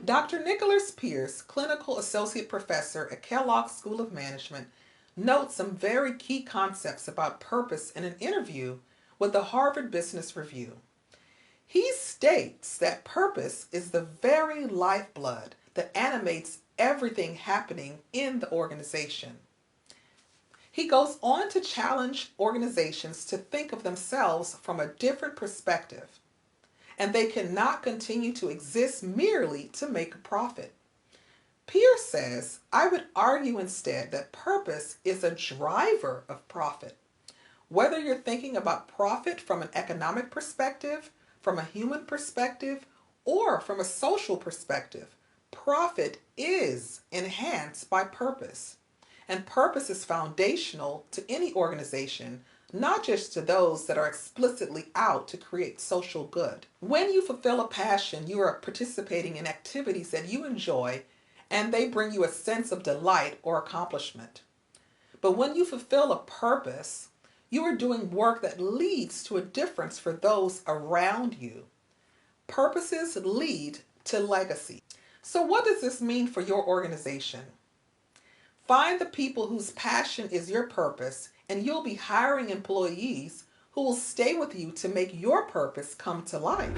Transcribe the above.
Dr. Nicholas Pierce, Clinical Associate Professor at Kellogg School of Management, notes some very key concepts about purpose in an interview with the Harvard Business Review. He states that purpose is the very lifeblood that animates everything happening in the organization. He goes on to challenge organizations to think of themselves from a different perspective, and they cannot continue to exist merely to make a profit. Pierce says, I would argue instead that purpose is a driver of profit. Whether you're thinking about profit from an economic perspective, from a human perspective, or from a social perspective, profit is enhanced by purpose. And purpose is foundational to any organization, not just to those that are explicitly out to create social good. When you fulfill a passion, you are participating in activities that you enjoy and they bring you a sense of delight or accomplishment. But when you fulfill a purpose, you are doing work that leads to a difference for those around you. Purposes lead to legacy. So what does this mean for your organization? Find the people whose passion is your purpose, and you'll be hiring employees who will stay with you to make your purpose come to life.